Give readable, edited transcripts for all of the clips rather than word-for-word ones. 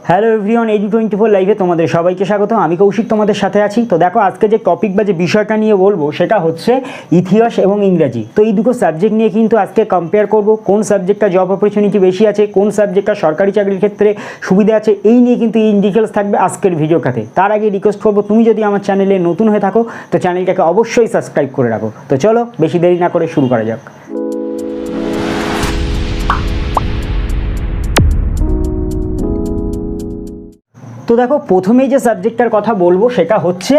Hello everyone, AD24 লাইভে তোমাদের সবাইকে স্বাগত। আমি কৌশিক তোমাদের সাথে আছি। তো দেখো, আজকে যে টপিক বা যে বিষয়টা নিয়ে বলবো সেটা হচ্ছে ইতিহাস এবং ইংরাজি। তো এই দুটো সাবজেক্ট নিয়ে কিন্তু আজকে কম্পেয়ার করব, কোন সাবজেক্টটা জব অপরচুনিটি বেশি আছে, কোন সাবজেক্টটা সরকারি চাকরির ক্ষেত্রে সুবিধা আছে, এই নিয়ে কিন্তু ইন ডিটেলস থাকবে আজকের ভিডিওটাতে। তার আগে রিকোয়েস্ট করবো, তুমি যদি আমার চ্যানেলে নতুন হয়ে থাকো তো চ্যানেলটাকে অবশ্যই সাবস্ক্রাইব করে রাখো। তো চলো বেশি দেরি না করে শুরু করা যাক। তো দেখো, প্রথমেই যে সাবজেক্টটার কথা বলবো সেটা হচ্ছে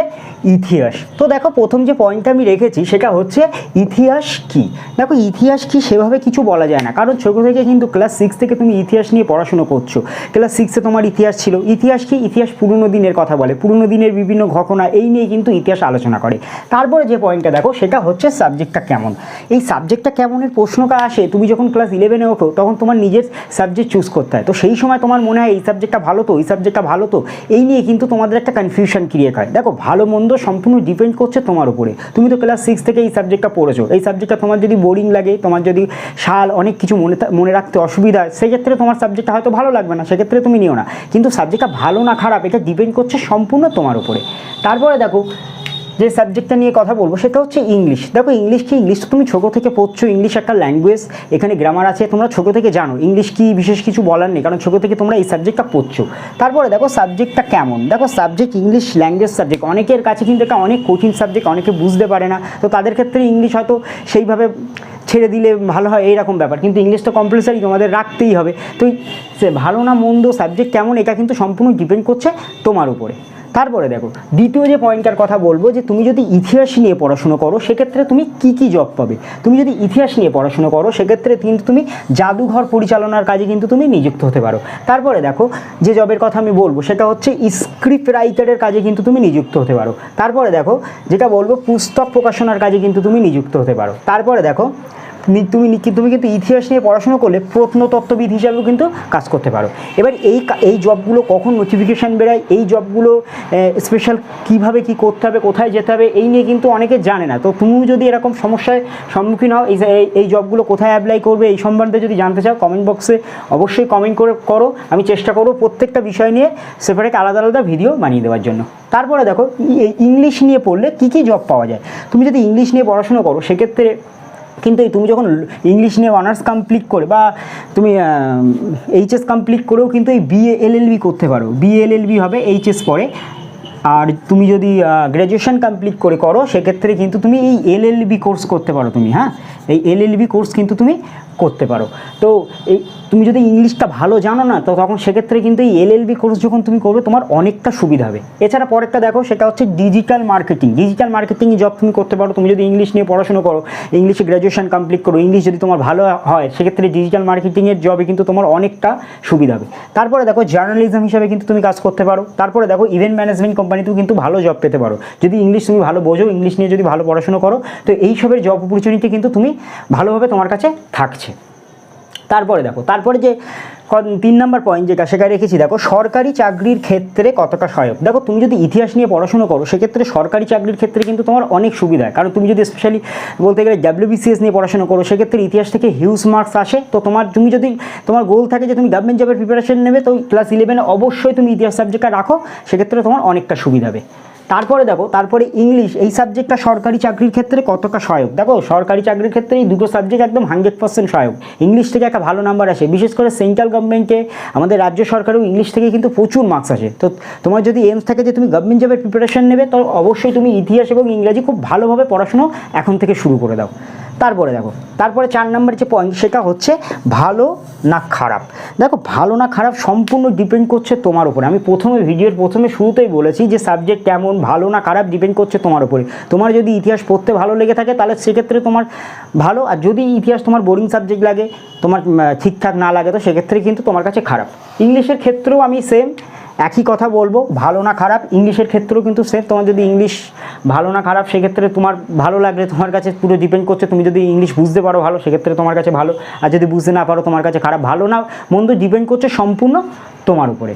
ইতিহাস। তো দেখো, প্রথম যে পয়েন্টটা আমি রেখেছি সেটা হচ্ছে ইতিহাস কি। দেখো, ইতিহাস কি সেভাবে কিছু বলা যায় না, কারণ ছোটো থেকে কিন্তু ক্লাস 6 থেকে তুমি ইতিহাস নিয়ে পড়াশুনো করছো। ক্লাস 6-এ তোমার ইতিহাস ছিল। ইতিহাস কি? ইতিহাস পুরনো দিনের কথা বলে, পুরনো দিনের বিভিন্ন ঘটনা, এই নিয়ে কিন্তু ইতিহাস আলোচনা করে। তারপরে যে পয়েন্টটা দেখো সেটা হচ্ছে সাবজেক্টটা কেমন। এই সাবজেক্টটা কেমনের প্রশ্নটা আসে তুমি যখন ক্লাস 11-এ ওঠো, তখন তোমার নিজের সাবজেক্ট চুজ করতে হয়। তো সেই সময় তোমার মনে হয় এই সাবজেক্টটা ভালো তো, এই সাবজেক্টটা ভালো তো, এই নিয়ে কিন্তু তোমাদের একটা কনফিউশন ক্রিয়েট হয়। দেখো, ভালো মন্দ সম্পূর্ণ ডিপেন্ড করছে তোমার উপরে। তুমি তো ক্লাস 6 থেকে এই সাবজেক্টটা পড়েছো। এই সাবজেক্টটা তোমার যদি বোরিং লাগে, তোমার যদি অনেক কিছু মনে রাখতে অসুবিধা হয়, সেক্ষেত্রে তোমার সাবজেক্টটা হয়তো ভালো লাগবে না, সেক্ষেত্রে তুমি নিও না। কিন্তু সাবজেক্টটা ভালো না খারাপ এটা ডিপেন্ড করছে সম্পূর্ণ তোমার উপরে। তারপরে দেখো, যে সাবজেক্টটা নিয়ে কথা বলবো সেটা হচ্ছে ইংলিশ। দেখো, ইংলিশ কি? ইংলিশ তো তুমি ছোটো থেকে পড়ছো, ইংলিশ একটা ল্যাঙ্গুয়েজ, এখানে গ্রামার আছে, তোমরা ছোটো থেকে জানো। ইংলিশ কি বিশেষ কিছু বলার নেই, কারণ ছোটো থেকে তোমরা এই সাবজেক্টটা পড়ছো। তারপরে দেখো সাবজেক্টটা কেমন। দেখো, সাবজেক্ট ইংলিশ ল্যাঙ্গুয়েজ সাবজেক্ট, অনেকের কাছে কিন্তু এটা অনেক কঠিন সাবজেক্ট, অনেকে বুঝতে পারে না। তো তাদের ক্ষেত্রে ইংলিশ হয়তো সেইভাবে ছেড়ে দিলে ভালো হয়, এইরকম ব্যাপার। কিন্তু ইংলিশ তো কম্পালসারি তোমাদের রাখতেই হবে। তো সে ভালো না মন্দ, সাবজেক্ট কেমন, এটা কিন্তু সম্পূর্ণ ডিপেন্ড করছে তোমার উপরে। তারপরে দেখো, দ্বিতীয় যে পয়েন্টটার কথা বলবো, যে তুমি যদি ইতিহাস নিয়ে পড়াশুনো করো সেক্ষেত্রে তুমি কি জব পাবে। তুমি যদি ইতিহাস নিয়ে পড়াশুনো করো সেক্ষেত্রে কিন্তু তুমি জাদুঘর পরিচালনার কাজে কিন্তু তুমি নিযুক্ত হতে পারো। তারপরে দেখো, যে জবের কথা আমি বলবো সেটা হচ্ছে স্ক্রিপ্ট রাইটারের কাজে কিন্তু তুমি নিযুক্ত হতে পারো। তারপরে দেখো, যেটা বলবো পুস্তক প্রকাশনার কাজে কিন্তু তুমি নিযুক্ত হতে পারো। তারপরে দেখো, তুমি কিন্তু ইতিহাস নিয়ে পড়াশোনা করলে প্রত্নতত্ত্ববিদ হিসাবেও কিন্তু কাজ করতে পারো। এবার এই জবগুলো কখন নোটিফিকেশান বেরোয়, এই জবগুলো স্পেশাল কীভাবে কী করতে হবে, কোথায় যেতে হবে, এই নিয়ে কিন্তু অনেকে জানে না। তো তুমিও যদি এরকম সমস্যার সম্মুখীন হও, এই জবগুলো কোথায় অ্যাপ্লাই করবে এই সম্বন্ধে যদি জানতে চাও, কমেন্ট বক্সে অবশ্যই কমেন্ট করো। আমি চেষ্টা করবো প্রত্যেকটা বিষয় নিয়ে সেপারেট আলাদা আলাদা ভিডিও বানিয়ে দেওয়ার জন্য। তারপরে দেখো, ইংলিশ নিয়ে পড়লে কী জব পাওয়া যায়। তুমি যদি ইংলিশ নিয়ে পড়াশোনা করো সেক্ষেত্রে কিন্তু তুমি যখন ইংলিশ নিয়ে অনার্স কমপ্লিট করে বা তুমি এইচএস কমপ্লিট করেও কিন্তু এই BA LLB করতে পারো। BA LLB হবে এইচএস পরে। আর তুমি যদি গ্র্যাজুয়েশন কমপ্লিট করো সেক্ষেত্রে কিন্তু তুমি এই LLB কোর্স করতে পারো। তুমি এই LLB কোর্স কিন্তু তুমি করতে পারো। তো তুমি যদি ইংলিশটা ভালো জানো না, তো তখন সেক্ষেত্রে কিন্তু এই LLB কোর্স যখন তুমি করবে তোমার অনেকটা সুবিধা হবে। এছাড়া পরেরটা দেখো, সেটা হচ্ছে digital marketing. Digital marketing job তুমি করতে পারো। তুমি যদি ইংলিশ নিয়ে পড়াশোনা করো, ইংলিশে গ্র্যাজুয়েশন কমপ্লিট করো, ইংলিশ যদি তোমার ভালো হয় সেক্ষেত্রে ডিজিটাল মার্কেটিংয়ের জবে কিন্তু তোমার অনেকটা সুবিধা হবে। তারপরে দেখো, জার্নালিজম হিসাবে কিন্তু তুমি কাজ করতে পারো। তারপরে দেখো, ইভেন্ট ম্যানেজমেন্ট কোম্পানিতেও কিন্তু ভালো জব পেতে পারো যদি ইংলিশ তুমি ভালো বোঝো, ইংলিশ নিয়ে যদি ভালো পড়াশোনা করো। তো এইসবের জব অপরচুনিটি কিন্তু তুমি ভালোভাবে তোমার কাছে থাকছে। তারপরে দেখো, তারপরে যে 3 নম্বর পয়েন্ট যেটা সেখানে রেখেছি, দেখো সরকারি চাকরির ক্ষেত্রে কতটা সহায়ক। দেখো, তুমি যদি ইতিহাস নিয়ে পড়াশোনা করো সেক্ষেত্রে সরকারি চাকরির ক্ষেত্রে কিন্তু তোমার অনেক সুবিধা হয়। কারণ তুমি যদি স্পেশালি বলতে গেলে WBCS নিয়ে পড়াশোনা করো সেক্ষেত্রে ইতিহাস থেকে হিউজ মার্কস আসে। তো তুমি যদি তোমার গোল থাকে যে তুমি গভর্নমেন্ট জবের প্রিপারেশন নেবে, তো ক্লাস 11-এ অবশ্যই তুমি ইতিহাস সাবজেক্টটা রাখো, সেক্ষেত্রে তোমার অনেকটা সুবিধা হবে। তারপরে দেখো, তারপরে ইংলিশ এই সাবজেক্টটা সরকারি চাকরির ক্ষেত্রে কতটা সহায়ক। দেখো, সরকারি চাকরির ক্ষেত্রে এই দুটো সাবজেক্ট একদম 100% সহায়ক। ইংলিশ থেকে একটা ভালো নাম্বার আসে, বিশেষ করে সেন্ট্রাল গভর্নমেন্টে, আমাদের রাজ্য সরকারেও ইংলিশ থেকে কিন্তু প্রচুর মার্কস আসে। তো তোমার যদি এইমস থাকে যে তুমি গভর্নমেন্ট জবের প্রিপারেশন নেবে, তো অবশ্যই তুমি ইতিহাস এবং ইংরাজি খুব ভালোভাবে পড়াশুনো এখন থেকে শুরু করে দাও। তারপরে দেখো, তারপরে 4 নম্বর যে পয়েন্ট সেটা হচ্ছে ভালো না খারাপ। দেখো, ভালো না খারাপ সম্পূর্ণ ডিপেন্ড করছে তোমার উপরে। আমি ভিডিওর প্রথমে শুরুতেই বলেছি যে সাবজেক্ট কেমন, ভালো না খারাপ ডিপেন্ড করছে তোমার উপরে। তোমার যদি ইতিহাস পড়তে ভালো লেগে থাকে তাহলে সেক্ষেত্রে তোমার ভালো, আর যদি ইতিহাস তোমার বোরিং সাবজেক্ট লাগে, তোমার ঠিকঠাক না লাগে, তো সেক্ষেত্রে কিন্তু তোমার কাছে খারাপ। ইংলিশের ক্ষেত্রেও আমি সেম একই কথা বলবো, ভালো না খারাপ। ইংলিশের ক্ষেত্রেও কিন্তু সেম, তোমার যদি ইংলিশ ভালো না খারাপ সেক্ষেত্রে তোমার ভালো লাগলে তোমার কাছে পুরো ডিপেন্ড করছে। তুমি যদি ইংলিশ বুঝতে পারো ভালো, সেক্ষেত্রে তোমার কাছে ভালো, আর যদি বুঝতে না পারো তোমার কাছে খারাপ। ভালো না মন্দ ডিপেন্ড করছে সম্পূর্ণ তোমার উপরে।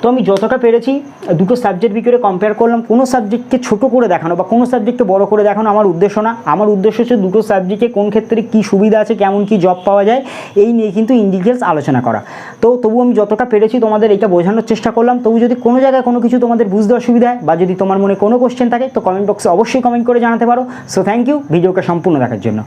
তো আমি যতটা পেরেছি দুটো সাবজেক্ট ভিতরে কম্পেয়ার করলাম। কোনো সাবজেক্টকে ছোটো করে দেখানো বা কোনো সাবজেক্টকে বড় করে দেখানো আমার উদ্দেশ্য না। আমার উদ্দেশ্য হচ্ছে দুটো সাবজেক্টে কোন ক্ষেত্রে কী সুবিধা আছে, কেমন কী জব পাওয়া যায়, এই নিয়ে কিন্তু ইন ডিটেলস আলোচনা করা। তো তবু আমি যতটা পেরেছি তোমাদের এটা বোঝানোর চেষ্টা করলাম। তবু যদি কোনো জায়গায় কোনো কিছু তোমাদের বুঝতে অসুবিধা হয় বা যদি তোমার মনে কোনো কোশ্চেন থাকে তো কমেন্ট বক্সে অবশ্যই কমেন্ট করে জানাতে পারো। সো থ্যাংক ইউ ভিডিওটা সম্পূর্ণ দেখার জন্য।